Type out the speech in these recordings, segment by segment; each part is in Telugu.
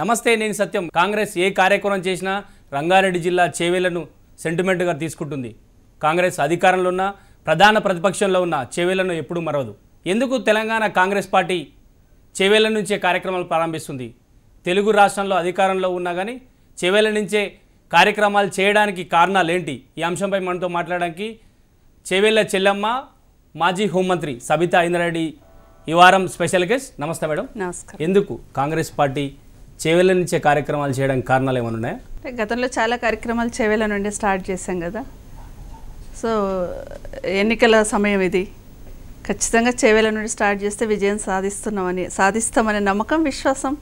నమస్తే నేను సత్యం. కాంగ్రెస్ ఏ కార్యక్రమం చేసినా రంగారెడ్డి జిల్లా చేవేళ్లను సెంటిమెంట్గా తీసుకుంటుంది. కాంగ్రెస్ అధికారంలో ఉన్న ప్రధాన ప్రతిపక్షంలో ఉన్న చేవేళ్లను ఎప్పుడూ మరవదు. ఎందుకు తెలంగాణ కాంగ్రెస్ పార్టీ చేవేళ్ల నుంచే కార్యక్రమాలు ప్రారంభిస్తుంది? తెలుగు రాష్ట్రంలో అధికారంలో ఉన్నా కానీ చేవేళ్ల నుంచే కార్యక్రమాలు చేయడానికి కారణాలు ఏంటి? ఈ అంశంపై మనతో మాట్లాడడానికి చేవేళ్ల చెల్లమ్మ మాజీ హోంమంత్రి సబితా ఇంద్రారెడ్డి ఈ వారం స్పెషల్ గెస్ట్. నమస్తే మేడం. నమస్కారం. ఎందుకు కాంగ్రెస్ పార్టీ చేవేళ్ల నుంచే కార్యక్రమాలు చేయడానికి కారణాలు ఏమైనా ఉన్నాయా? గతంలో చాలా కార్యక్రమాలు చేవేళ్ల నుండి స్టార్ట్ చేశాం కదా. సో ఎన్నికల సమయం ఇది, ఖచ్చితంగా చేవేళ్ల నుండి స్టార్ట్ చేస్తే విజయం సాధిస్తామనే నమ్మకం, విశ్వాసం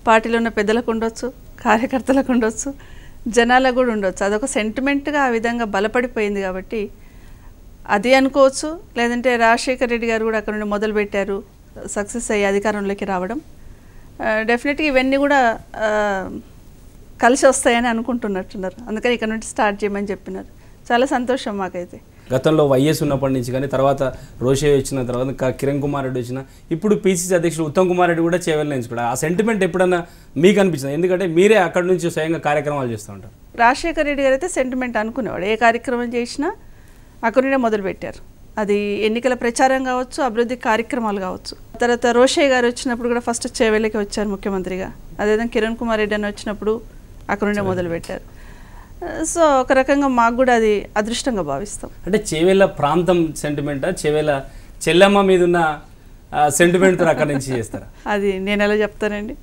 పార్టీలో ఉన్న పెద్దలకు ఉండొచ్చు, కార్యకర్తలకు ఉండొచ్చు, జనాలకు కూడా ఉండొచ్చు. అదొక సెంటిమెంట్గా ఆ విధంగా బలపడిపోయింది కాబట్టి అది అనుకోవచ్చు. లేదంటే రాజశేఖర్ రెడ్డి గారు కూడా అక్కడ నుండి మొదలుపెట్టారు, సక్సెస్ అయ్యి అధికారంలోకి రావడం. డెఫినెట్గా ఇవన్నీ కూడా కలిసి వస్తాయని అనుకుంటున్నట్టున్నారు. అందుకని ఇక్కడ నుండి స్టార్ట్ చేయమని చెప్పినారు. చాలా సంతోషం మాకైతే. గతంలో వైఎస్ ఉన్నప్పటి నుంచి కానీ, తర్వాత రోషే వచ్చిన తర్వాత కిరణ్ కుమార్ రెడ్డి వచ్చిన, ఇప్పుడు పీసీసీ అధ్యక్షుడు ఉత్తమ్ కుమార్ రెడ్డి కూడా చేవేళ్ల ఎంచుకోవడం, ఆ సెంటిమెంట్ ఎప్పుడన్నా మీకు అనిపించింది? ఎందుకంటే మీరే అక్కడ నుంచి స్వయంగా కార్యక్రమాలు చేస్తూ ఉంటారు. రాజశేఖర్ రెడ్డి గారు అయితే సెంటిమెంట్ అనుకునేవాడు. ఏ కార్యక్రమం చేసినా అక్కడి నుండే మొదలుపెట్టారు. అది ఎన్నికల ప్రచారం కావచ్చు, అభివృద్ధి కార్యక్రమాలు కావచ్చు. తర్వాత రోషే గారు వచ్చినప్పుడు కూడా ఫస్ట్ చేవేళ్ళకి వచ్చారు ముఖ్యమంత్రిగా. అదేవిధంగా కిరణ్ కుమార్ రెడ్డి అని వచ్చినప్పుడు అక్కడ నుండే మొదలుపెట్టారు. సో ఒక రకంగా మాకు కూడా అది అదృష్టంగా భావిస్తాం. అంటే చేవేళ్ల ప్రాంతం సెంటిమెంటా, చేవేళ్ల చెల్లమ్మ మీద ఉన్న సెంటిమెంట్తో అక్కడ నుంచి చేస్తారా? అది నేను ఎలా చెప్తానండి,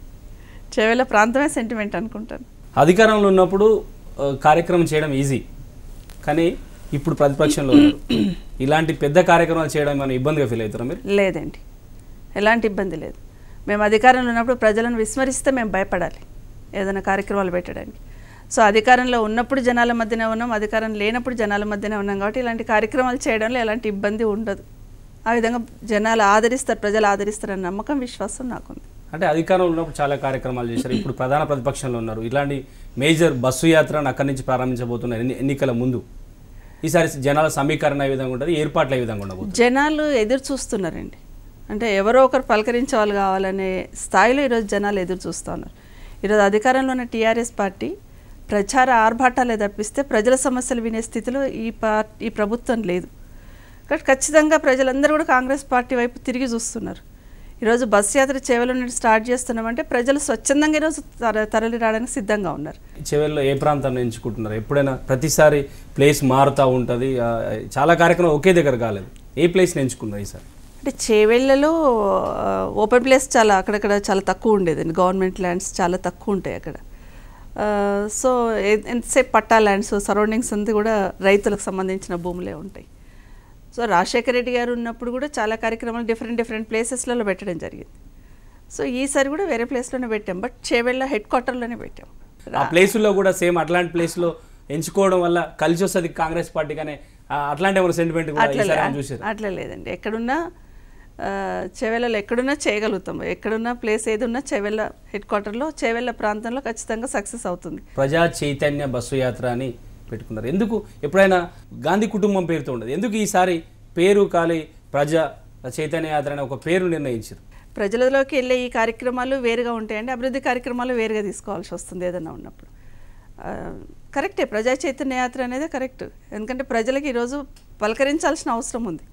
చేవేళ్ల ప్రాంతమే సెంటిమెంట్ అనుకుంటాను. అధికారంలో ఉన్నప్పుడు కార్యక్రమం చేయడం ఈజీ, కానీ ఇప్పుడు ప్రతిపక్షంలో ఇలాంటి పెద్ద కార్యక్రమాలు చేయడం ఏమైనా ఇబ్బందిగా ఫీల్ అవుతారా మీరు? లేదండి, ఎలాంటి ఇబ్బంది లేదు. మేము అధికారంలో ఉన్నప్పుడు ప్రజలను విస్మరిస్తే మేము భయపడాలి ఏదైనా కార్యక్రమాలు పెట్టడానికి. సో అధికారంలో ఉన్నప్పుడు జనాల మధ్యనే ఉన్నాం, అధికారం లేనప్పుడు జనాల మధ్యనే ఉన్నాం కాబట్టి ఇలాంటి కార్యక్రమాలు చేయడంలో ఎలాంటి ఇబ్బంది ఉండదు. ఆ విధంగా జనాలు ఆదరిస్తారు, ప్రజలు ఆదరిస్తారన్న నమ్మకం, విశ్వాసం నాకుంది. అంటే అధికారంలో ఉన్నప్పుడు చాలా కార్యక్రమాలు చేశారు, ఇప్పుడు ప్రధాన ప్రతిపక్షంలో ఉన్నారు. ఇలాంటి మేజర్ బస్సు యాత్రను అక్కడి నుంచి ప్రారంభించబోతున్నారు ఎన్నికల ముందు. ఈసారి జనాల సమీకరణ ఏ విధంగా ఉంటుంది, ఏర్పాట్లు ఏ విధంగా ఉండబోతుంది? జనాలు ఎదురు చూస్తున్నారండి. అంటే ఎవరో ఒకరు పలకరించే వాళ్ళు కావాలనే స్థాయిలో ఈరోజు జనాలు ఎదురు చూస్తూ ఉన్నారు. ఈరోజు అధికారంలో ఉన్న టీఆర్ఎస్ పార్టీ ప్రచార ఆర్భాటాలే తప్పిస్తే ప్రజల సమస్యలు వినే స్థితిలో ఈ ప్రభుత్వం లేదు. కాబట్టి ఖచ్చితంగా ప్రజలందరూ కూడా కాంగ్రెస్ పార్టీ వైపు తిరిగి చూస్తున్నారు. ఈరోజు బస్ యాత్ర చేవేళ్ల నుండి స్టార్ట్ చేస్తున్నామంటే ప్రజలు స్వచ్ఛందంగా ఈరోజు తరలి రావడానికి సిద్ధంగా ఉన్నారు. చేవేళ్లలో ఏ ప్రాంతాన్ని ఎంచుకుంటున్నారు? ఎప్పుడైనా ప్రతిసారి ప్లేస్ మారుతూ ఉంటుంది, చాలా కార్యక్రమం ఒకే దగ్గర కాలేదు. ఏ ప్లేస్ని ఎంచుకున్నారు ఈసారి? అంటే చేవేళ్లలో ఓపెన్ ప్లేస్ చాలా అక్కడక్కడ చాలా తక్కువ ఉండేదండి. గవర్నమెంట్ ల్యాండ్స్ చాలా తక్కువ ఉంటాయి అక్కడ. సో ఎంతసేపు పట్టా ల్యాండ్స్, సరౌండింగ్స్ అంతా కూడా రైతులకు సంబంధించిన భూములే ఉంటాయి. సో రాజశేఖర రెడ్డి గారు ఉన్నప్పుడు కూడా చాలా కార్యక్రమాలు డిఫరెంట్ ప్లేసెస్లలో పెట్టడం జరిగింది. సో ఈసారి కూడా వేరే ప్లేస్లోనే పెట్టాం, బట్ చేవేళ్ల హెడ్ క్వార్టర్లోనే పెట్టాం. ఆ ప్లేసుల్లో కూడా సేమ్ అట్లాంటి ప్లేస్లో ఎంచుకోవడం వల్ల కలిసి వస్తుంది కాంగ్రెస్ పార్టీ, కానీ అట్లాంటి ఏమైనా సెంటిమెంట్ చూసారు? అట్లా లేదండి. ఎక్కడున్నా చేవేళ్లలో ఎక్కడున్నా చేయగలుగుతాం. ఎక్కడున్నా ప్లేస్ ఏది ఉన్నా చేవేళ్ల హెడ్ క్వార్టర్లో, చేవేళ్ల ప్రాంతంలో ఖచ్చితంగా సక్సెస్ అవుతుంది. ప్రజా చైతన్య బస్సు యాత్ర అని పెట్టుకున్నారు. ఎందుకు ఎప్పుడైనా గాంధీ కుటుంబం పేరుతో ఉండదు, ఎందుకు ఈసారి పేరు కాలి ప్రజా చైతన్య యాత్ర అనే ఒక పేరు నిర్ణయించారు? ప్రజలలోకి వెళ్ళే ఈ కార్యక్రమాలు వేరుగా ఉంటాయండి, అభివృద్ధి కార్యక్రమాలు వేరుగా తీసుకోవాల్సి వస్తుంది ఏదైనా ఉన్నప్పుడు. కరెక్టే, ప్రజా చైతన్య యాత్ర అనేది కరెక్ట్. ఎందుకంటే ప్రజలకి ఈరోజు పలకరించాల్సిన అవసరం ఉంది.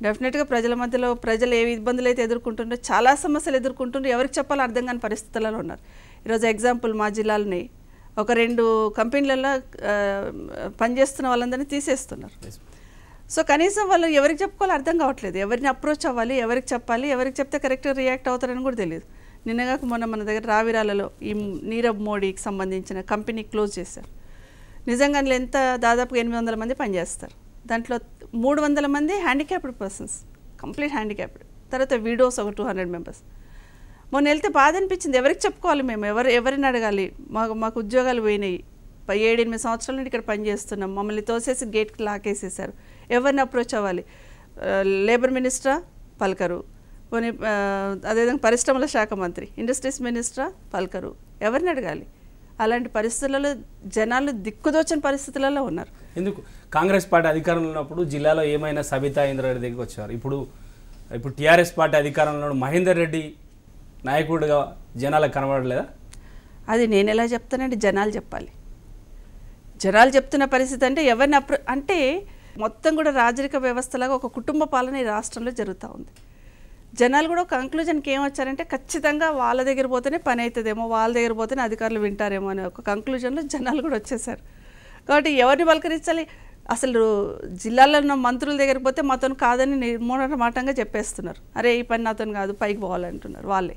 డెఫినెట్గా ప్రజల మధ్యలో ప్రజలు ఏ ఇబ్బందులు అయితే ఎదుర్కొంటుండో, చాలా సమస్యలు ఎదుర్కొంటుండ్రో, ఎవరికి చెప్పాలో అర్థం కాని పరిస్థితులలో ఉన్నారు. ఈరోజు ఎగ్జాంపుల్ మా జిల్లాలోని ఒక 2 కంపెనీలలో పనిచేస్తున్న వాళ్ళందరినీ తీసేస్తున్నారు. సో కనీసం వాళ్ళు ఎవరికి చెప్పుకోవాలో అర్థం కావట్లేదు. ఎవరిని అప్రోచ్ అవ్వాలి, ఎవరికి చెప్పాలి, ఎవరికి చెప్తే కరెక్ట్గా రియాక్ట్ అవుతారని కూడా తెలియదు. నిన్నగాక మన దగ్గర రావిరాలలో ఈ నీరవ్ మోడీకి సంబంధించిన కంపెనీ క్లోజ్ చేశారు. నిజంగా దాదాపుగా 800 మంది పనిచేస్తారు. దాంట్లో 300 మంది హ్యాండిక్యాప్డ్ పర్సన్స్, కంప్లీట్ హ్యాండిక్యాప్డ్. తర్వాత వీడియోస్ ఒక 200 మెంబర్స్. మొన్న వెళ్తే బాధ అనిపించింది. ఎవరికి చెప్పుకోవాలి మేము, ఎవరిని అడగాలి? మాకు ఉద్యోగాలు పోయినాయి. 7-8 సంవత్సరాల నుండి ఇక్కడ పనిచేస్తున్నాం, మమ్మల్ని తోసేసి గేట్కి లాకేసేసారు. ఎవరిని అప్రోచ్ అవ్వాలి? లేబర్ మినిస్టరా? పలకరు. పోనీ అదేవిధంగా పరిశ్రమల శాఖ మంత్రి, ఇండస్ట్రీస్ మినిస్టరా? పలకరు. ఎవరిని అడగాలి? అలాంటి పరిస్థితులలో జనాలు దిక్కుదోచని పరిస్థితులలో ఉన్నారు. ఎందుకు కాంగ్రెస్ పార్టీ అధికారంలో ఉన్నప్పుడు జిల్లాలో ఏమైనా సబితా ఇంద్రారెడ్డి దగ్గరికి వచ్చారు. ఇప్పుడు టీఆర్ఎస్ పార్టీ అధికారంలో మహేందర్ రెడ్డి నాయకుడిగా జనాలకు కనబడలేదా? అది నేను ఎలా చెప్తానంటే జనాలు చెప్పాలి. జనాలు చెప్తున్న పరిస్థితి అంటే ఎవరిని అంటే మొత్తం కూడా రాజరిక వ్యవస్థలాగా ఒక కుటుంబ పాలన ఈ రాష్ట్రంలో జరుగుతూ ఉంది. జనాలు కూడా కంక్లూజన్కి ఏమొచ్చారంటే ఖచ్చితంగా వాళ్ళ దగ్గర పోతేనే పని అవుతుందేమో, వాళ్ళ దగ్గర పోతేనే అధికారులు వింటారేమో అనే ఒక కంక్లూజన్లో జనాలు కూడా వచ్చేసారు. కాబట్టి ఎవరిని పలకరించాలి? అసలు జిల్లాలో ఉన్న మంత్రుల దగ్గరికి పోతే మాతో కాదని నిర్మూలమాటంగా చెప్పేస్తున్నారు. అరే ఈ పని నాతో కాదు, పైకి పోవాలంటున్నారు వాళ్ళే.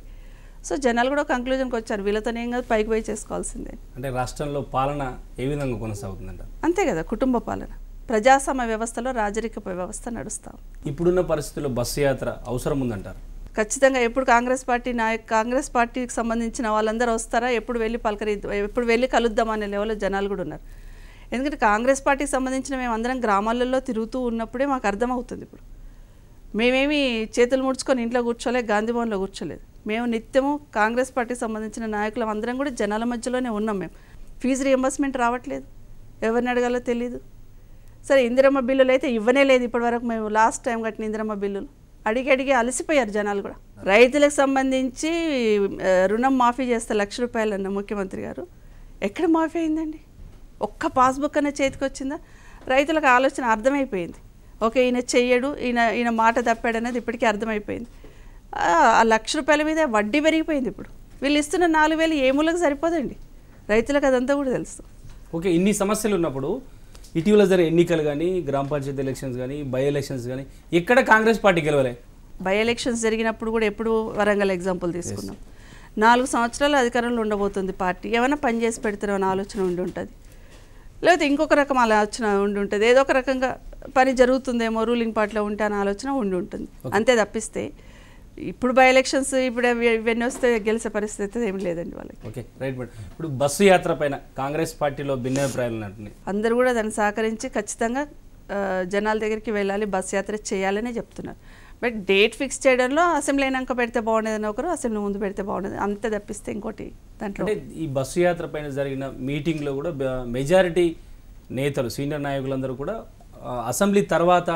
సో జనాలు కూడా కంక్లూజన్కి వచ్చారు, వీళ్ళతోనే ఏం కాదు, పైకి పోయి చేసుకోవాల్సిందే. అంటే రాష్ట్రంలో పాలన ఏ విధంగా కొనసాగుతుందంట? అంతే కదా, కుటుంబ పాలన, ప్రజాస్వామ్య వ్యవస్థలో రాజరిక వ్యవస్థ నడుస్తాం. ఇప్పుడున్న పరిస్థితుల్లో బస్సు యాత్ర అవసరం ఉందంటారు? ఖచ్చితంగా. ఎప్పుడు కాంగ్రెస్ పార్టీకి సంబంధించిన వాళ్ళందరూ వస్తారా, ఎప్పుడు వెళ్ళి కలుద్దాం అనే లెవెల్లో జనాలు కూడా ఉన్నారు. ఎందుకంటే కాంగ్రెస్ పార్టీకి సంబంధించిన మేమందరం గ్రామాలలో తిరుగుతూ ఉన్నప్పుడే మాకు అర్థమవుతుంది. ఇప్పుడు మేమేమి చేతులు ముడుచుకొని ఇంట్లో కూర్చోలేదు, గాంధీ భవన్లో కూర్చోలేదు. మేము నిత్యము కాంగ్రెస్ పార్టీకి సంబంధించిన నాయకులం అందరం కూడా జనాల మధ్యలోనే ఉన్నాం. మేము ఫీజు రియంబర్స్మెంట్ రావట్లేదు, ఎవరిని అడగాలో తెలియదు. సరే ఇందిరమ్మ బిల్లులు అయితే ఇవ్వనే లేదు ఇప్పటివరకు. మేము లాస్ట్ టైం కట్టిన ఇందిరమ్మ బిల్లులు అడిగి అలసిపోయారు జనాలు కూడా. రైతులకు సంబంధించి రుణం మాఫీ చేస్తే 1,00,000 రూపాయలు అన్న ముఖ్యమంత్రి గారు, ఎక్కడ మాఫీ అయిందండి? ఒక్క పాస్బుక్ అనే చేతికి వచ్చిందా? రైతులకు ఆలోచన అర్థమైపోయింది. ఓకే, ఈయన చెయ్యడు, ఈయన మాట తప్పాడు అనేది ఇప్పటికీ అర్థమైపోయింది. ఆ 1,00,000 రూపాయల మీద వడ్డీ పెరిగిపోయింది. ఇప్పుడు వీళ్ళు ఇస్తున్న 4,000 ఏ మూలకు సరిపోదండి, రైతులకు అదంతా కూడా తెలుసు. ఓకే, ఇన్ని సమస్యలు ఉన్నప్పుడు ఇటీవల జరిగే ఎన్నికలు కానీ, గ్రామ పంచాయతీ ఎలక్షన్స్ కానీ, బై ఎలక్షన్స్ కానీ ఎక్కడ కాంగ్రెస్ పార్టీ గెలవలే? బై ఎలక్షన్స్ జరిగినప్పుడు కూడా ఎప్పుడు వరంగల్ ఎగ్జాంపుల్ తీసుకున్నాం. 4 సంవత్సరాలు అధికారంలో ఉండబోతుంది పార్టీ, ఏమైనా పని చేసి పెడతారో ఆలోచన ఉండి ఉంటుంది, లేకపోతే ఇంకొక రకం ఆలోచన ఉండి ఉంటుంది, ఏదో ఒక రకంగా పని జరుగుతుందేమో రూలింగ్ పార్టీలో ఉంటే అనే ఆలోచన ఉండి ఉంటుంది. అంతే తప్పిస్తే ఇప్పుడు బై ఎలక్షన్స్ ఇప్పుడు ఇవన్నీ వస్తే గెలిచే పరిస్థితి ఏమి లేదండి వాళ్ళకి. Okay, right. బట్ ఇప్పుడు బస్సు యాత్ర పైన కాంగ్రెస్ పార్టీలో భిన్నాభిప్రాయాలు ఉన్నట్టున్నాయి. అందరూ కూడా దాన్ని సహకరించి ఖచ్చితంగా జనాల దగ్గరికి వెళ్ళాలి, బస్సు యాత్ర చేయాలనే చెప్తున్నారు. బట్ డేట్ ఫిక్స్ చేయడంలో అసెంబ్లీ అయినాక పెడితే బాగుండేదని ఒకరు, అసెంబ్లీ ముందు పెడితే బాగుండేది, అంతే తప్పిస్తే ఇంకోటి దాంట్లో. అంటే ఈ బస్సు యాత్ర పైన జరిగిన మీటింగ్లో కూడా మెజారిటీ నేతలు, సీనియర్ నాయకులందరూ కూడా అసెంబ్లీ తర్వాత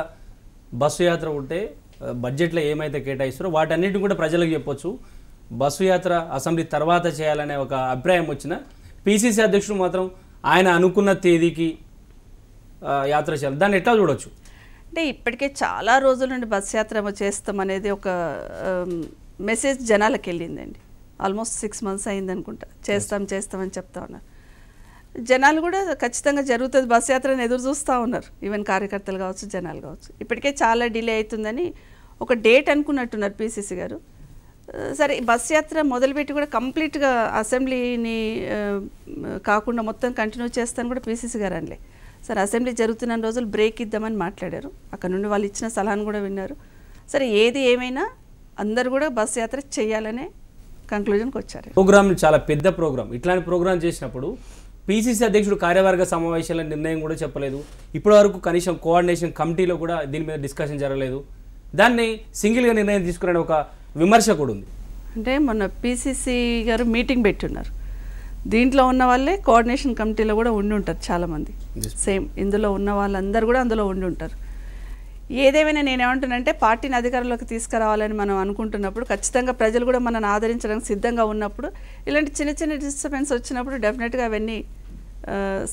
బస్సు యాత్ర ఉంటే బడ్జెట్లో ఏమైతే కేటాయిస్తారో వాటన్నిటిని కూడా ప్రజలకు చెప్పొచ్చు, బస్సు యాత్ర అసెంబ్లీ తర్వాత చేయాలనే ఒక అభిప్రాయం వచ్చిన పిసిసి అధ్యక్షుడు మాత్రం ఆయన అనుకున్న తేదీకి యాత్ర చేయాలి. దాన్ని ఎట్లా చూడొచ్చు? అంటే ఇప్పటికే చాలా రోజుల నుండి బస్ యాత్ర చేస్తాం అనేది ఒక మెసేజ్ జనాలకు వెళ్ళిందండి. ఆల్మోస్ట్ 6 months అయింది అనుకుంటా, చేస్తామని చెప్తా ఉన్నారు. జనాలు కూడా ఖచ్చితంగా జరుగుతుంది బస్ యాత్రని ఎదురు చూస్తూ ఉన్నారు. ఈవెన్ కార్యకర్తలు కావచ్చు, జనాలు కావచ్చు. ఇప్పటికే చాలా డిలే అవుతుందని ఒక డేట్ అనుకున్నట్టున్నారు పిసిసి గారు. సరే బస్ యాత్ర మొదలుపెట్టి కూడా కంప్లీట్గా అసెంబ్లీని కాకుండా మొత్తం కంటిన్యూ చేస్తాను కూడా పిసిసి గారు అనలే. సరే అసెంబ్లీ జరుగుతున్న రోజులు బ్రేక్ ఇద్దామని మాట్లాడారు. అక్కడ నుండి వాళ్ళు ఇచ్చిన సలహాను కూడా విన్నారు. సరే ఏది ఏమైనా అందరు కూడా బస్ యాత్ర చేయాలనే కంక్లూజన్కి వచ్చారు. ప్రోగ్రామ్ చాలా పెద్ద ప్రోగ్రామ్. ఇట్లాంటి ప్రోగ్రామ్ చేసినప్పుడు పిసిసి అధ్యక్షుడు కార్యవర్గ సమావేశాల నిర్ణయం కూడా చెప్పలేదు. ఇప్పటి వరకు కనీసం కోఆర్డినేషన్ కమిటీలో కూడా దీని మీద డిస్కషన్ జరగలేదు. దాన్ని సింగిల్గా నిర్ణయం తీసుకునే ఒక విమర్శ కూడా ఉంది. అంటే మొన్న పిసిసి గారు మీటింగ్ పెట్టున్నారు. దీంట్లో ఉన్న వాళ్ళే కోఆర్డినేషన్ కమిటీలో కూడా ఉండి ఉంటారు చాలామంది. సేమ్ ఇందులో ఉన్న వాళ్ళందరూ కూడా అందులో ఉండి ఉంటారు. ఏదేమైనా నేనేమంటున్నానంటే పార్టీని అధికారంలోకి తీసుకురావాలని మనం అనుకుంటున్నప్పుడు ఖచ్చితంగా ప్రజలు కూడా మనల్ని ఆదరించడానికి సిద్ధంగా ఉన్నప్పుడు ఇలాంటి చిన్న చిన్న డిస్టర్బెన్స్ వచ్చినప్పుడు డెఫినెట్గా అవన్నీ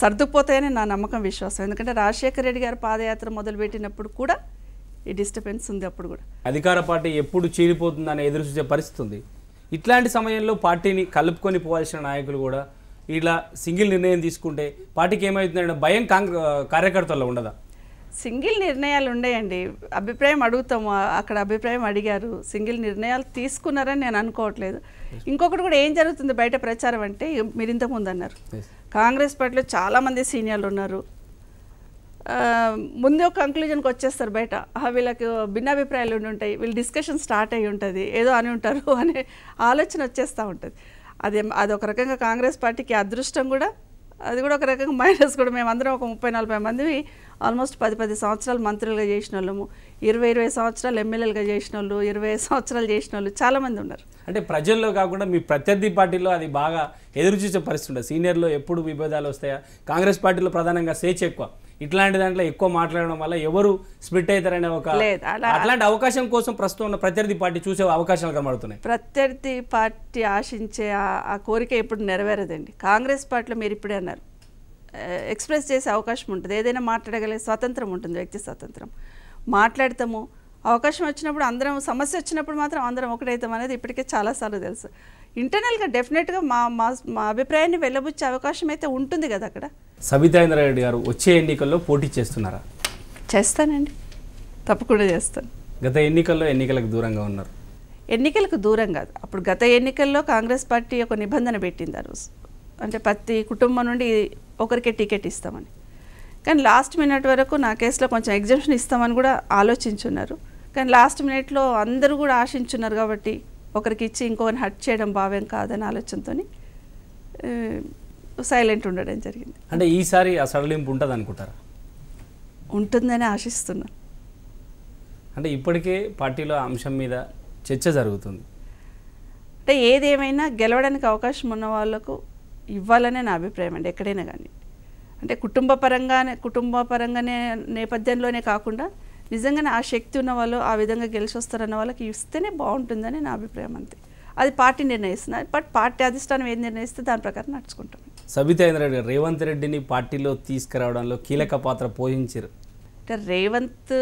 సర్దుకుపోతాయని నా నమ్మకం, విశ్వాసం. ఎందుకంటే రాజశేఖర రెడ్డి గారు పాదయాత్ర మొదలుపెట్టినప్పుడు కూడా ఈ డిస్టర్బెన్స్ ఉంది. అప్పుడు కూడా అధికార పార్టీ ఎప్పుడు చీలిపోతుందని ఎదురు చూసే పరిస్థితి ఉంది. ఇట్లాంటి సమయంలో పార్టీని కలుపుకొని పోవాల్సిన నాయకులు కూడా ఇలా సింగిల్ నిర్ణయం తీసుకుంటే పార్టీకి ఏమవుతుందంటే భయం కార్యకర్తల్లో ఉండదా? సింగిల్ నిర్ణయాలు ఉండేయండి. అభిప్రాయం అడుగుతాము, అక్కడ అభిప్రాయం అడిగారు, సింగిల్ నిర్ణయాలు తీసుకున్నారని నేను అనుకోవట్లేదు. ఇంకొకటి కూడా ఏం జరుగుతుంది బయట ప్రచారం అంటే, మీరు ఇంతకుముందు అన్నారు కాంగ్రెస్ పార్టీలో చాలామంది సీనియర్లు ఉన్నారు, ముందే ఒక కంక్లూజన్కి వచ్చేస్తారు బయట, వీళ్ళకి భిన్నాభిప్రాయాలు ఉండి ఉంటాయి, వీళ్ళు డిస్కషన్ స్టార్ట్ అయ్యి ఉంటుంది, ఏదో అని ఉంటారు అనే ఆలోచన వచ్చేస్తూ ఉంటుంది. అది ఒక రకంగా కాంగ్రెస్ పార్టీకి అదృష్టం కూడా, అది కూడా ఒక రకంగా మైనస్ కూడా. మేమందరం ఒక 30-40 మంది ఆల్మోస్ట్ 10 సంవత్సరాలు మంత్రులుగా చేసిన వాళ్ళము, 20 సంవత్సరాలు ఎమ్మెల్యేలుగా చేసిన వాళ్ళు, 20 సంవత్సరాలు చేసిన వాళ్ళు చాలామంది ఉన్నారు. అంటే ప్రజల్లో కాకుండా మీ ప్రత్యర్థి పార్టీలో అది బాగా ఎదురు చూసే పరిస్థితి ఉంటుంది. సీనియర్లో ఎప్పుడు విభేదాలు వస్తాయా? కాంగ్రెస్ పార్టీలో ప్రధానంగా స్వేచ్ఛ ఎక్కువ, ఇట్లాంటి దాంట్లో ఎక్కువ మాట్లాడడం వల్ల ఎవరు స్ప్లిట్ అవుతారనే ఒక లేదు, అట్లాంటి అవకాశం కోసం ప్రస్తుతం ఉన్న ప్రత్యర్థి పార్టీ చూసే అవకాశాలు కనబడుతున్నాయి. ప్రత్యర్థి పార్టీ ఆశించే ఆ కోరిక ఇప్పుడు నెరవేరదండి. కాంగ్రెస్ పార్టీలో మీరు ఇప్పుడే అన్నారు, ఎక్స్ప్రెస్ చేసే అవకాశం ఉంటుంది, ఏదైనా మాట్లాడగలిగే స్వాతంత్రం ఉంటుంది, వ్యక్తి స్వాతంత్రం. మాట్లాడతాము, అవకాశం వచ్చినప్పుడు అందరం, సమస్య వచ్చినప్పుడు మాత్రం అందరం ఒకటైతాం అనేది ఇప్పటికే చాలాసార్లు తెలుసు. ఇంటర్నల్గా డెఫినెట్గా మా అభిప్రాయాన్ని వెళ్ళబుచ్చే అవకాశం అయితే ఉంటుంది కదా అక్కడ. సబితా ఇంద్రారెడ్డి గారు వచ్చే ఎన్నికల్లో పోటీ చేస్తున్నారా? చేస్తానండి, తప్పకుండా చేస్తాను. గత ఎన్నికలకు దూరంగా ఉన్నారు. ఎన్నికలకు దూరం కాదు, అప్పుడు గత ఎన్నికల్లో కాంగ్రెస్ పార్టీ ఒక నిబంధన పెట్టింది ఆ రోజు, అంటే ప్రతి కుటుంబం నుండి ఒకరికే టికెట్ ఇస్తామని. కానీ లాస్ట్ మినిట్ వరకు నా కేసులో కొంచెం ఎగ్జామ్షన్ ఇస్తామని కూడా ఆలోచించున్నారు. కానీ లాస్ట్ మినిట్లో అందరూ కూడా ఆశించున్నారు కాబట్టి ఒకరికి ఇచ్చి ఇంకొకరిని హర్ట్ చేయడం భావ్యం కాదని ఆలోచనతో సైలెంట్ ఉండడం జరిగింది. అంటే ఈసారి ఆ సడలింపు ఉంటుంది అనుకుంటారా? ఉంటుందని ఆశిస్తున్నాను. అంటే ఇప్పటికే పార్టీలో అంశం మీద చర్చ జరుగుతుంది. అంటే ఏదేమైనా గెలవడానికి అవకాశం ఉన్న వాళ్ళకు ఇవ్వాలనే నా అభిప్రాయం అండి, ఎక్కడైనా కానీ. అంటే కుటుంబ పరంగానే నేపథ్యంలోనే కాకుండా నిజంగానే ఆ శక్తి ఉన్న వాళ్ళు ఆ విధంగా గెలిచి వస్తారన్న వాళ్ళకి ఇస్తేనే బాగుంటుందని నా అభిప్రాయం అంతే. అది పార్టీ నిర్ణయిస్తుంది, బట్ పార్టీ అధిష్టానం ఏది నిర్ణయిస్తే దాని ప్రకారం నడుచుకుంటాం. సబితా ఇంద్రారెడ్డి గారు రేవంత్ రెడ్డిని పార్టీలో తీసుకురావడంలో కీలక పాత్ర పోషించారు. అంటే రేవంత్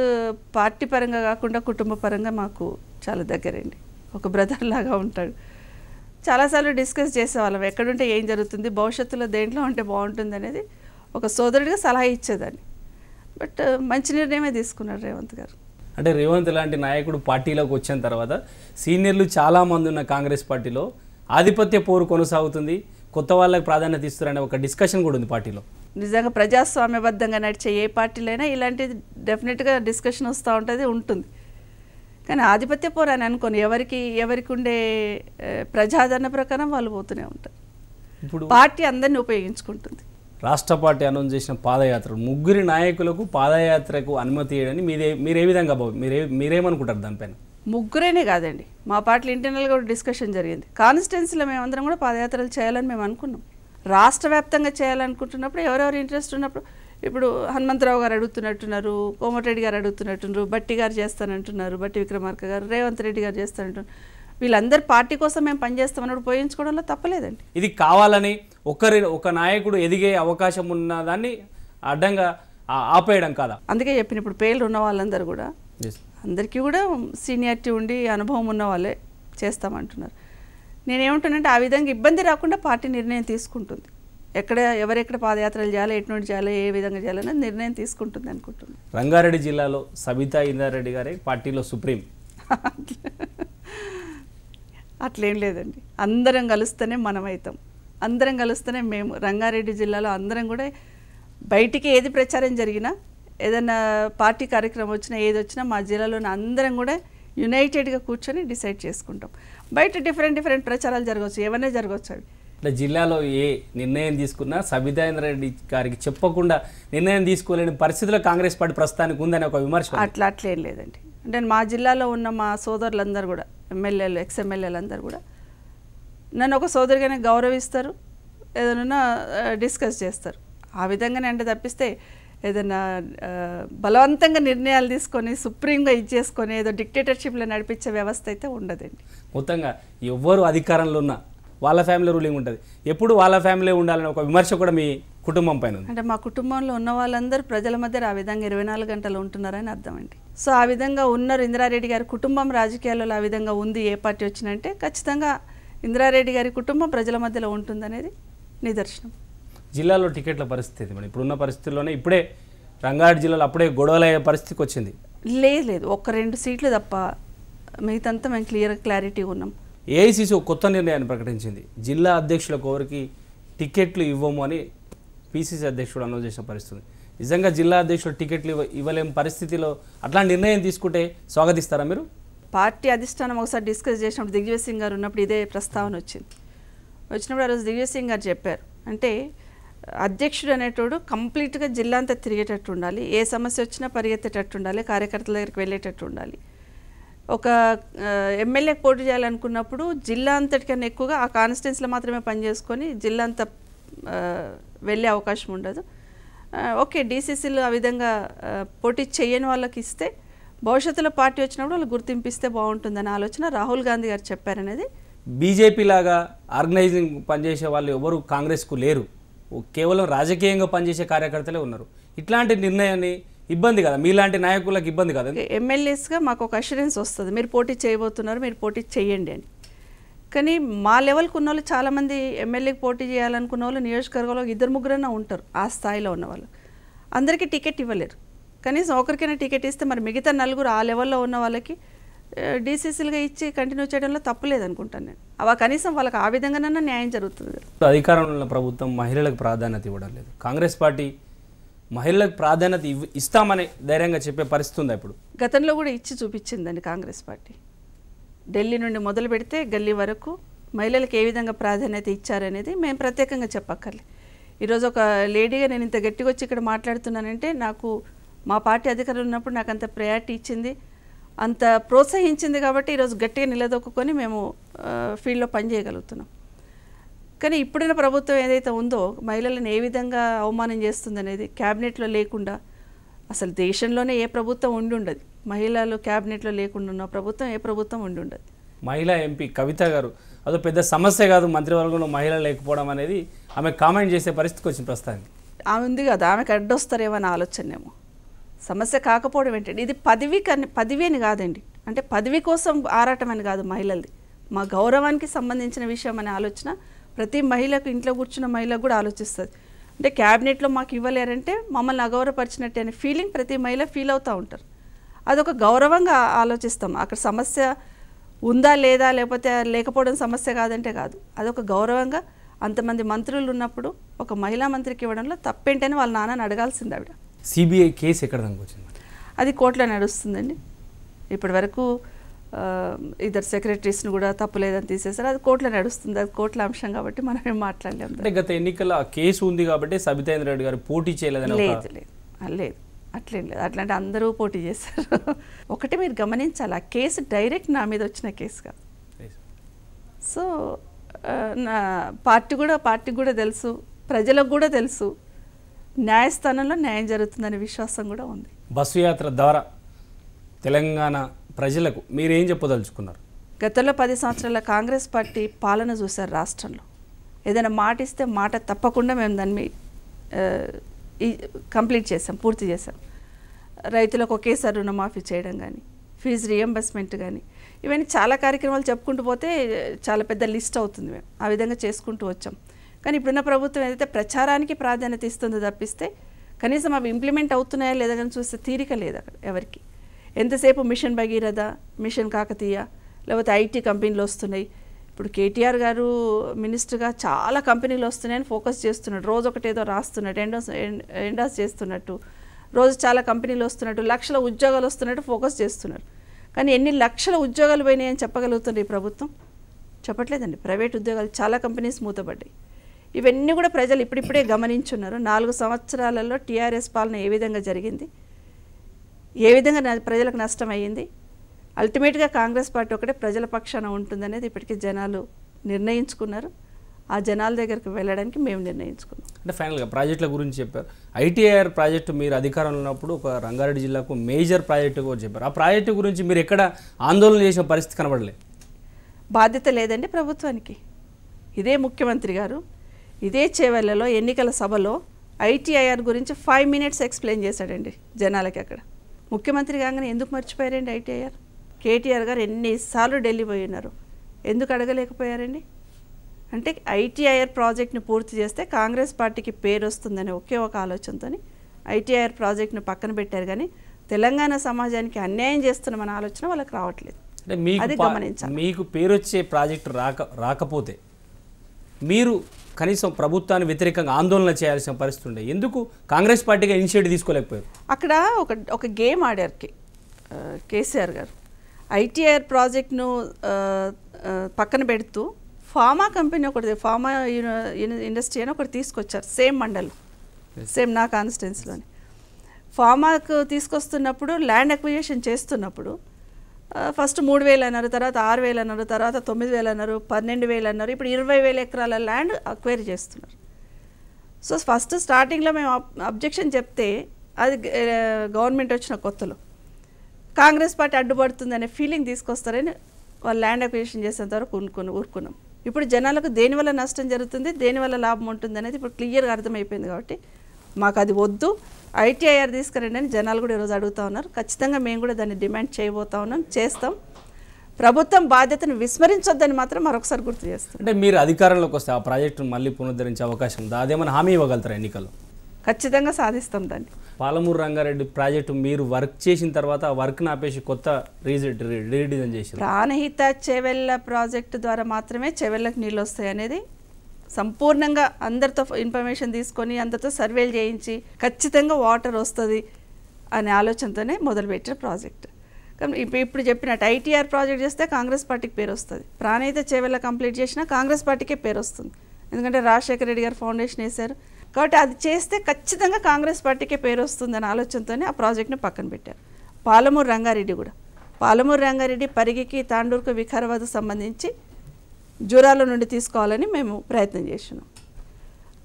పార్టీ పరంగా కాకుండా కుటుంబ పరంగా మాకు చాలా దగ్గరండి, ఒక బ్రదర్ లాగా ఉంటాడు. చాలాసార్లు డిస్కస్ చేసేవాళ్ళం, ఎక్కడుంటే ఏం జరుగుతుంది, భవిష్యత్తులో దేంట్లో ఉంటే బాగుంటుంది అనేది ఒక సోదరుడిగా సలహా ఇచ్చేదాన్ని. బట్ మంచి నిర్ణయమే తీసుకున్నారు రేవంత్ గారు. అంటే రేవంత్ లాంటి నాయకుడు పార్టీలోకి వచ్చిన తర్వాత సీనియర్లు చాలామంది ఉన్న కాంగ్రెస్ పార్టీలో ఆధిపత్య పోరు కొనసాగుతుంది, కొత్త వాళ్ళకి ప్రాధాన్యత ఇస్తారనే ఒక డిస్కషన్ కూడా ఉంది పార్టీలో. నిజంగా ప్రజాస్వామ్యబద్ధంగా నడిచే ఏ పార్టీలైనా ఇలాంటి డెఫినెట్గా డిస్కషన్ వస్తూ ఉంటుంది. కానీ ఆధిపత్య పోరు అని అనుకోని ఎవరికి ఉండే ప్రజాదరణ ప్రకారం వాళ్ళు పోతూనే ఉంటారు. ఇప్పుడు పార్టీ అందరినీ ఉపయోగించుకుంటుంది. రాష్ట్ర పార్టీ అనౌన్స్ చేసిన పాదయాత్ర, ముగ్గురి నాయకులకు పాదయాత్రకు అనుమతి ఇవ్వడని మీరే విధంగా మీరేమనుకుంటారు దానిపైన? ముగ్గురేనే కాదండి, మా పార్టీలో ఇంటర్నల్గా కూడా డిస్కషన్ జరిగింది. కాన్స్టిట్యున్సీలో మేమందరం కూడా పాదయాత్రలు చేయాలని మేము అనుకున్నాం. రాష్ట్ర వ్యాప్తంగా చేయాలనుకుంటున్నప్పుడు ఎవరెవరు ఇంట్రెస్ట్ ఉన్నప్పుడు, ఇప్పుడు హనుమంతరావు గారు అడుగుతున్నట్టున్నారు, కోమటిరెడ్డి గారు అడుగుతున్నట్టున్నారు, బట్టి గారు చేస్తానంటున్నారు, బట్టి విక్రమార్క గారు, రేవంత్ రెడ్డి గారు చేస్తానంటున్నారు. వీళ్ళందరూ పార్టీ కోసం మేము పనిచేస్తామన్నప్పుడు పోయించుకోవడంలో తప్పలేదండి. ఇది కావాలని ఒక నాయకుడు ఎదిగే అవకాశం ఉన్న దాన్ని అడ్డంగా ఆపేయడం కాదా? అందుకే చెప్పిన ఇప్పుడు పేర్లు ఉన్న వాళ్ళందరూ కూడా అందరికీ కూడా సీనియారిటీ ఉండి అనుభవం ఉన్న వాళ్ళే చేస్తామంటున్నారు. నేనేమంటున్నానంటే ఆ విధంగా ఇబ్బంది రాకుండా పార్టీ నిర్ణయం తీసుకుంటుంది. ఎవరెక్కడ పాదయాత్రలు చేయాలి, ఎటు నుండి చేయాలి, ఏ విధంగా చేయాలనేది నిర్ణయం తీసుకుంటుంది అనుకుంటున్నాను. రంగారెడ్డి జిల్లాలో సబితా ఇంద్రారెడ్డి గారే పార్టీలో సుప్రీం. అట్లేం లేదండి, అందరం కలుస్తేనే మనం అవుతాం, అందరం కలుస్తేనే మేము. రంగారెడ్డి జిల్లాలో అందరం కూడా బయటికి ఏది ప్రచారం జరిగినా, ఏదైనా పార్టీ కార్యక్రమం వచ్చినా, ఏది వచ్చినా మా జిల్లాలోని అందరం కూడా యునైటెడ్గా కూర్చొని డిసైడ్ చేసుకుంటాం. బయట డిఫరెంట్ ప్రచారాలు జరగవచ్చు, ఏమైనా జరగవచ్చు. అవి అంటే జిల్లాలో ఏ నిర్ణయం తీసుకున్నా సబితా ఇంద్రారెడ్డి గారికి చెప్పకుండా నిర్ణయం తీసుకోలేని పరిస్థితిలో కాంగ్రెస్ పార్టీ ప్రస్తుతానికి ఉందని ఒక విమర్శ. అట్లేం లేదండి. అంటే మా జిల్లాలో ఉన్న మా సోదరులందరూ కూడా, ఎమ్మెల్యేలు, ఎక్స్ఎమ్మెల్యేలు అందరూ కూడా నన్ను ఒక సోదరిగానే గౌరవిస్తారు, ఏదైనా డిస్కస్ చేస్తారు. ఆ విధంగానే అంటే తప్పిస్తే ఏదైనా బలవంతంగా నిర్ణయాలు తీసుకొని సుప్రీంగా ఇచ్చేసుకొని ఏదో డిక్టేటర్షిప్లో నడిపించే వ్యవస్థ అయితే ఉండదండి. మొత్తంగా ఎవరు అధికారంలో ఉన్నా వాళ్ళ ఫ్యామిలీ రూలింగ్ ఉంటుంది, ఎప్పుడు వాళ్ళ ఫ్యామిలీ ఉండాలని ఒక విమర్శ కూడా మీ కుటుంబం పైన ఉంది. అంటే మా కుటుంబంలో ఉన్న వాళ్ళందరూ ప్రజల మధ్య ఆ విధంగా 24 గంటలు ఉంటున్నారని అర్థం అండి. సో ఆ విధంగా ఉన్నారు. ఇంద్రారెడ్డి గారి కుటుంబం రాజకీయాల్లో ఆ విధంగా ఉంది. ఏ పార్టీ వచ్చినంటే ఖచ్చితంగా ఇంద్రారెడ్డి గారి కుటుంబం ప్రజల మధ్యలో ఉంటుందనేది నిదర్శనం. జిల్లాలో టికెట్ల పరిస్థితి మరి ఇప్పుడున్న పరిస్థితుల్లోనే ఇప్పుడే రంగారెడ్డి జిల్లాలో అప్పుడే గొడవలు అయ్యే పరిస్థితికి వచ్చింది. లేదు, 1-2 సీట్లు తప్ప మిగతంతా మేము క్లారిటీ ఉన్నాం. ఏఐసీసీ ఒక కొత్త నిర్ణయాన్ని ప్రకటించింది. జిల్లా అధ్యక్షులకు ఎవరికి టికెట్లు ఇవ్వము అని పిసిసి అధ్యక్షుడు అనౌన్స్ చేసిన పరిస్థితి. నిజంగా జిల్లా అధ్యక్షుడు టికెట్లు ఇవ్వలేని పరిస్థితిలో అట్లాంటి నిర్ణయం తీసుకుంటే స్వాగతిస్తారా మీరు? పార్టీ అధిష్టానం ఒకసారి డిస్కస్ చేసినప్పుడు దిగ్విజయ్ సింగ్ గారు ఉన్నప్పుడు ఇదే ప్రస్తావన వచ్చినప్పుడు ఆ రోజు దిగ్విజయ్ సింగ్ గారు చెప్పారు, అంటే అధ్యక్షుడు అనేటోడు కంప్లీట్గా జిల్లా అంతా తిరిగేటట్టు ఉండాలి, ఏ సమస్య వచ్చినా పరిగెత్తేటట్టు ఉండాలి, కార్యకర్తల దగ్గరికి వెళ్ళేటట్టు ఉండాలి. ఒక ఎమ్మెల్యేకి పోటీ చేయాలనుకున్నప్పుడు జిల్లా అంతటికన్నా ఎక్కువగా ఆ కాన్స్టిట్యున్సీలో మాత్రమే పనిచేసుకొని జిల్లా అంతా వెళ్ళే అవకాశం ఉండదు. ఓకే డీసీసీలు ఆ విధంగా పోటీ చేయని వాళ్ళకి ఇస్తే భవిష్యత్తులో పార్టీ వచ్చినప్పుడు వాళ్ళు గుర్తింపిస్తే బాగుంటుందనే ఆలోచన రాహుల్ గాంధీ గారు చెప్పారనేది. బీజేపీ లాగా ఆర్గనైజింగ్ పనిచేసే వాళ్ళు ఎవరు కాంగ్రెస్కు లేరు, కేవలం రాజకీయంగా పనిచేసే కార్యకర్తలే ఉన్నారు. ఇట్లాంటి నిర్ణయాన్ని ఇబ్బంది కదా, మీలాంటి నాయకులకు ఇబ్బంది కదా? ఎమ్మెల్యేస్గా మాకు ఒక అష్యూరెన్స్ వస్తుంది, మీరు పోటీ చేయబోతున్నారు, మీరు పోటీ చేయండి అని. కానీ మా లెవెల్కి ఉన్న వాళ్ళు చాలామంది ఎమ్మెల్యేకి పోటీ చేయాలనుకున్న వాళ్ళు నియోజకవర్గంలో 2-3 ఉంటారు ఆ స్థాయిలో ఉన్నవాళ్ళు. అందరికీ టికెట్ ఇవ్వలేరు. కనీసం ఒకరికైనా టికెట్ ఇస్తే మరి మిగతా 4 ఆ లెవెల్లో ఉన్న వాళ్ళకి డీసీసీలుగా ఇచ్చి కంటిన్యూ చేయడంలో తప్పులేదు అనుకుంటాను నేను. అవ కనీసం వాళ్ళకి ఆ విధంగానైనా న్యాయం జరుగుతుంది కదా. అధికారంలో ఉన్న ప్రభుత్వం మహిళలకు ప్రాధాన్యత ఇవ్వడం లేదు. కాంగ్రెస్ పార్టీ మహిళలకు ప్రాధాన్యత ఇస్తామని ధైర్యంగా చెప్పే పరిస్థితి ఉందా ఇప్పుడు? గతంలో కూడా ఇచ్చి చూపించిందండి కాంగ్రెస్ పార్టీ. ఢిల్లీ నుండి మొదలు పెడితే గల్లీ వరకు మహిళలకు ఏ విధంగా ప్రాధాన్యత ఇచ్చారనేది మేము ప్రత్యేకంగా చెప్పక్కర్లే. ఈరోజు ఒక లేడీగా నేను ఇంత గట్టిగా వచ్చి ఇక్కడ మాట్లాడుతున్నానంటే నాకు మా పార్టీ అధికారులు ఉన్నప్పుడు నాకు అంత ప్రయారిటీ ఇచ్చింది, అంత ప్రోత్సహించింది కాబట్టి ఈరోజు గట్టిగా నిలదొక్కుని మేము ఫీల్డ్లో పనిచేయగలుగుతున్నాం. కానీ ఇప్పుడున్న ప్రభుత్వం ఏదైతే ఉందో మహిళలను ఏ విధంగా అవమానం చేస్తుందనేది క్యాబినెట్లో లేకుండా, అసలు దేశంలోనే ఏ ప్రభుత్వం ఉండి ఉండదు మహిళలు క్యాబినెట్లో లేకుండా ఉన్న ప్రభుత్వం ఏ ప్రభుత్వం ఉండి ఉండదు. మహిళా ఎంపీ కవిత గారు అదో పెద్ద సమస్య కాదు మంత్రివర్గంలో మహిళలు లేకపోవడం అనేది ఆమె కామెంట్ చేసే పరిస్థితికి వచ్చిన ప్రస్తుతానికి. ఆమె ఉంది కదా, ఆమెకు అడ్డొస్తారేమో ఆలోచనేమో. సమస్య కాకపోవడం ఏంటంటే ఇది పదవి అని కాదండి, అంటే పదవి కోసం ఆరాటం అని కాదు మహిళలది, మా గౌరవానికి సంబంధించిన విషయం అనే ఆలోచన ప్రతి మహిళకు, ఇంట్లో కూర్చున్న మహిళకు కూడా ఆలోచిస్తుంది. అంటే క్యాబినెట్లో మాకు ఇవ్వలేరంటే మమ్మల్ని అగౌరవపరిచినట్టు అనే ఫీలింగ్ ప్రతి మహిళ ఫీల్ అవుతూ ఉంటారు. అదొక గౌరవంగా ఆలోచిస్తాం. అక్కడ సమస్య ఉందా లేదా లేకపోతే లేకపోవడం సమస్య కాదంటే కాదు, అదొక గౌరవంగా అంతమంది మంత్రులు ఉన్నప్పుడు ఒక మహిళా మంత్రికి ఇవ్వడంలో తప్పేంటని వాళ్ళ నాన్నని అడగాల్సింది ఆవిడ. సిబిఐ కేసు ఎక్కడ దాకా వచ్చింది? అది కోర్టులో నడుస్తుందండి. ఇప్పటి వరకు ఇద్దరు సెక్రటరీస్ని కూడా తప్పులేదని తీసేశారు, అది కోర్టులో నడుస్తుంది, అది కోర్టుల అంశం కాబట్టి మనం ఏం మాట్లాడలేము. అంటే గత ఎన్నికల కేసు ఉంది కాబట్టి సబితా రెడ్డి గారు పోటీ చేయలేదని? లేదు అట్లేం లేదు, అట్లాంటి అందరూ పోటీ చేశారు. ఒకటి మీరు గమనించాలి, ఆ కేసు డైరెక్ట్ నా మీద వచ్చిన కేసు కాదు. సో నా పార్టీకి కూడా తెలుసు, ప్రజలకు కూడా తెలుసు, న్యాయస్థానంలో న్యాయం జరుగుతుందనే విశ్వాసం కూడా ఉంది. బస్సు యాత్ర ద్వారా తెలంగాణ ప్రజలకు మీరేం చెప్పదలుచుకున్నారు? గతంలో 10 సంవత్సరాల కాంగ్రెస్ పార్టీ పాలన చూశారు రాష్ట్రంలో. ఏదైనా మాట ఇస్తే మాట తప్పకుండా మేము దాన్ని కంప్లీట్ చేసాం, పూర్తి చేసాం. రైతులకు ఒకేసారి రుణమాఫీ చేయడం కానీ, ఫీజు రియంబర్స్మెంట్ కానీ, ఇవన్నీ చాలా కార్యక్రమాలు చెప్పుకుంటూ పోతే చాలా పెద్ద లిస్ట్ అవుతుంది. మేము ఆ విధంగా చేసుకుంటూ వచ్చాం. కానీ ఇప్పుడున్న ప్రభుత్వం ఏదైతే ప్రచారానికి ప్రాధాన్యత ఇస్తుందో తప్పిస్తే కనీసం అవి ఇంప్లిమెంట్ అవుతున్నాయా లేదా కానీ చూస్తే తీరిక లేదు అక్కడ ఎవరికి. ఎంతసేపు మిషన్ భగీరథ, మిషన్ కాకతీయ, లేకపోతే ఐటీ కంపెనీలు వస్తున్నాయి. ఇప్పుడు కేటీఆర్ గారు మినిస్టర్గా చాలా కంపెనీలు వస్తున్నాయని ఫోకస్ చేస్తున్నాడు, రోజు ఒకటేదో రాస్తున్నాడు, ఎండాస్ చేస్తున్నట్టు, రోజు చాలా కంపెనీలు వస్తున్నట్టు, లక్షల ఉద్యోగాలు వస్తున్నట్టు ఫోకస్ చేస్తున్నారు. కానీ ఎన్ని లక్షల ఉద్యోగాలు పోయినాయని చెప్పగలుగుతుంది ఈ ప్రభుత్వం? చెప్పట్లేదండి. ప్రైవేట్ ఉద్యోగాలు చాలా కంపెనీస్ మూతపడ్డాయి. ఇవన్నీ కూడా ప్రజలు ఇప్పుడిప్పుడే గమనించున్నారు. 4 సంవత్సరాలలో టీఆర్ఎస్ పాలన ఏ విధంగా జరిగింది, ఏ విధంగా ప్రజలకు నష్టం అయ్యింది. అల్టిమేట్గా కాంగ్రెస్ పార్టీ ఒకటే ప్రజల పక్షాన ఉంటుందనేది ఇప్పటికీ జనాలు నిర్ణయించుకున్నారు. ఆ జనాల దగ్గరికి వెళ్ళడానికి మేము నిర్ణయించుకున్నాం. అంటే ఫైనల్గా ప్రాజెక్టుల గురించి చెప్పారు. ఐటీఐఆర్ ప్రాజెక్టు మీరు అధికారంలో ఉన్నప్పుడు ఒక రంగారెడ్డి జిల్లాకు మేజర్ ప్రాజెక్టు కూడా చెప్పారు. ఆ ప్రాజెక్టు గురించి మీరు ఎక్కడ ఆందోళన చేసిన పరిస్థితి కనబడలేదు? బాధ్యత లేదండి ప్రభుత్వానికి. ఇదే ముఖ్యమంత్రి గారు ఇదే చేవెళ్లలో ఎన్నికల సభలో ఐటీఐఆర్ గురించి 5 minutes ఎక్స్ప్లెయిన్ చేశాడండి జనాలకి. అక్కడ ముఖ్యమంత్రి కాగానే ఎందుకు మర్చిపోయారండి ఐటీఐఆర్? కేటీఆర్ గారు ఎన్నిసార్లు ఢిల్లీ పోయి ఉన్నారు, ఎందుకు అడగలేకపోయారండి? అంటే ఐటీఐఆర్ ప్రాజెక్ట్ను పూర్తి చేస్తే కాంగ్రెస్ పార్టీకి పేరు వస్తుందని ఒకే ఒక ఆలోచనతో ఐటీఐఆర్ ప్రాజెక్ట్ను పక్కన పెట్టారు. కానీ తెలంగాణ సమాజానికి అన్యాయం చేస్తున్న ఆలోచన వాళ్ళకి రావట్లేదు. అది గమనించాలి. మీకు పేరు వచ్చే ప్రాజెక్టు రాకపోతే మీరు కనీసం ప్రభుత్వాన్ని వ్యతిరేకంగా ఆందోళన చేయాల్సిన పరిస్థితి ఉండే, ఎందుకు కాంగ్రెస్ పార్టీగా ఇనిషియేటివ్ తీసుకోలేకపోయారు? అక్కడ ఒక గేమ్ ఆడారు కేసీఆర్ గారు. ఐటీఐఆర్ ప్రాజెక్ట్ను పక్కన పెడుతూ ఫార్మా కంపెనీ ఒకటి, ఫార్మా ఇండస్ట్రీ అని ఒకటి తీసుకొచ్చారు, సేమ్ మండలం, సేమ్ నా కాన్స్టిట్యున్సీలోని. ఫార్మాకు తీసుకొస్తున్నప్పుడు ల్యాండ్ అక్విజిషన్ చేస్తున్నప్పుడు ఫస్ట్ 3,000 అన్నారు, తర్వాత 6,000 అన్నారు, తర్వాత 9,000 అన్నారు, 12,000 అన్నారు, ఇప్పుడు 20,000 ఎకరాల ల్యాండ్ అక్వైర్ చేస్తున్నారు. సో ఫస్ట్ స్టార్టింగ్లో మేము అబ్జెక్షన్ చెప్తే అది గవర్నమెంట్ వచ్చిన కొత్తలో కాంగ్రెస్ పార్టీ అడ్డుపడుతుందనే ఫీలింగ్ తీసుకొస్తారని వాళ్ళు ల్యాండ్ అక్విజిషన్ చేసేంత వరకు ఊరుకున్నాం. ఇప్పుడు జనాలకు దేనివల్ల నష్టం జరుగుతుంది, దేనివల్ల లాభం ఉంటుంది అనేది ఇప్పుడు క్లియర్గా అర్థమైపోయింది. కాబట్టి మాకు అది వద్దు, ఐటీఐఆర్ తీసుకురండి అని జనాలు కూడా ఈరోజు అడుగుతూ ఉన్నారు. ఖచ్చితంగా మేము కూడా దాన్ని డిమాండ్ చేయబోతా ఉన్నాం, చేస్తాం. ప్రభుత్వం బాధ్యతను విస్మరించొద్దని మాత్రం మరొకసారి గుర్తు చేస్తాం. అంటే మీరు అధికారంలోకి వస్తే ఆ ప్రాజెక్టును మళ్ళీ పునరుద్ధరించే అవకాశం ఉందా? అదేమైనా హామీ ఇవ్వగలుగుతారా ఎన్నికల్లో? ఖచ్చితంగా సాధిస్తాం దాన్ని. పాలమూరు రంగారెడ్డి ప్రాజెక్టు మీరు వర్క్ చేసిన తర్వాత ఆ వర్క్ని ఆపేసి కొత్త రీడిజైన్ చేసి ప్రాణహిత చేవెళ్ళ ప్రాజెక్టు ద్వారా మాత్రమే చేవెళ్ళకి నీళ్ళు వస్తాయి అనేది సంపూర్ణంగా అందరితో ఇన్ఫర్మేషన్ తీసుకొని అందరితో సర్వేలు చేయించి ఖచ్చితంగా వాటర్ వస్తుంది అనే ఆలోచనతోనే మొదలుపెట్టిన ప్రాజెక్ట్. కానీ ఇప్పుడు చెప్పినట్టు ఐటీఆర్ ప్రాజెక్ట్ చేస్తే కాంగ్రెస్ పార్టీకి పేరు వస్తుంది, ప్రాణహిత చేవెళ్ళ కంప్లీట్ చేసినా కాంగ్రెస్ పార్టీకే పేరు వస్తుంది. ఎందుకంటే రాజశేఖర రెడ్డి గారు ఫౌండేషన్ వేశారు కాబట్టి అది చేస్తే ఖచ్చితంగా కాంగ్రెస్ పార్టీకే పేరు వస్తుందనే ఆలోచనతోనే ఆ ప్రాజెక్ట్ని పక్కన పెట్టారు. పాలమూరు రంగారెడ్డి కూడా, పాలమూరు రంగారెడ్డి పరిగికి, తాండూరుకు, వికారాబాద్ సంబంధించి జూరాల నుండి తీసుకోవాలని మేము ప్రయత్నం చేస్తున్నాం.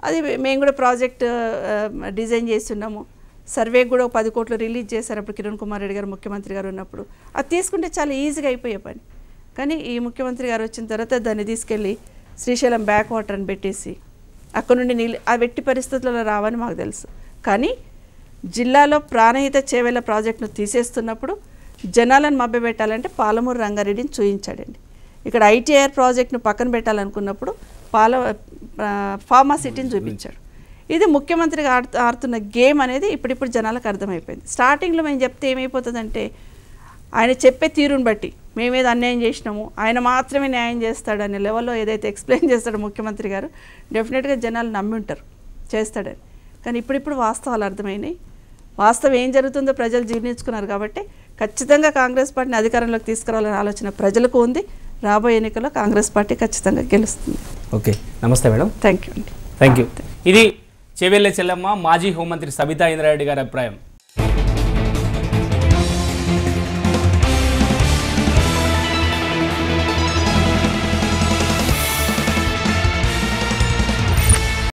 అది మేము కూడా ప్రాజెక్ట్ డిజైన్ చేస్తున్నాము. సర్వే కూడా 10 కోట్లు రిలీజ్ చేశారు అప్పుడు కిరణ్ కుమార్ రెడ్డి గారు ముఖ్యమంత్రి గారు ఉన్నప్పుడు. అది తీసుకుంటే చాలా ఈజీగా అయిపోయే పని. కానీ ఈ ముఖ్యమంత్రి గారు వచ్చిన తర్వాత దాన్ని తీసుకెళ్ళి శ్రీశైలం బ్యాక్ వాటర్ అని పెట్టేసి అక్కడ నుండి నీళ్ళు ఆ వెట్టి పరిస్థితుల్లో రావని మాకు తెలుసు. కానీ జిల్లాలో ప్రాణహిత చేవెళ్ళ ప్రాజెక్టును తీసేస్తున్నప్పుడు జనాలను మభ్యపెట్టాలంటే పాలమూరు రంగారెడ్డిని చూయించాడండి. ఇక్కడ ఐటీఆర్ ప్రాజెక్టును పక్కన పెట్టాలనుకున్నప్పుడు ఫార్మా సిటీని చూపించాడు. ఇది ముఖ్యమంత్రిగా ఆడుతున్న గేమ్ అనేది ఇప్పుడిప్పుడు జనాలకు అర్థమైపోయింది. స్టార్టింగ్లో మేము చెప్తే ఏమైపోతుందంటే ఆయన చెప్పే తీరుని బట్టి మేమేదో అన్యాయం చేసినాము, ఆయన మాత్రమే న్యాయం చేస్తాడు అనే లెవెల్లో ఏదైతే ఎక్స్ప్లెయిన్ చేస్తాడో ముఖ్యమంత్రి గారు డెఫినెట్గా జనాలు నమ్మి ఉంటారు చేస్తాడని. కానీ ఇప్పుడిప్పుడు వాస్తవాలు అర్థమైనాయి. వాస్తవం ఏం జరుగుతుందో ప్రజలు జీర్ణించుకున్నారు. కాబట్టి ఖచ్చితంగా కాంగ్రెస్ పార్టీని అధికారంలోకి తీసుకురావాలనే ఆలోచన ప్రజలకు ఉంది. రాబోయే ఎన్నికల్లో కాంగ్రెస్ పార్టీ ఖచ్చితంగా గెలుస్తుంది. ఓకే, నమస్తే మేడం. థ్యాంక్ యూ అండి. Thank you. ఇది చేవెళ్ళ చెల్లమ్మ మాజీ హోంమంత్రి సబితా ఇంద్రారెడ్డి గారి అభిప్రాయం.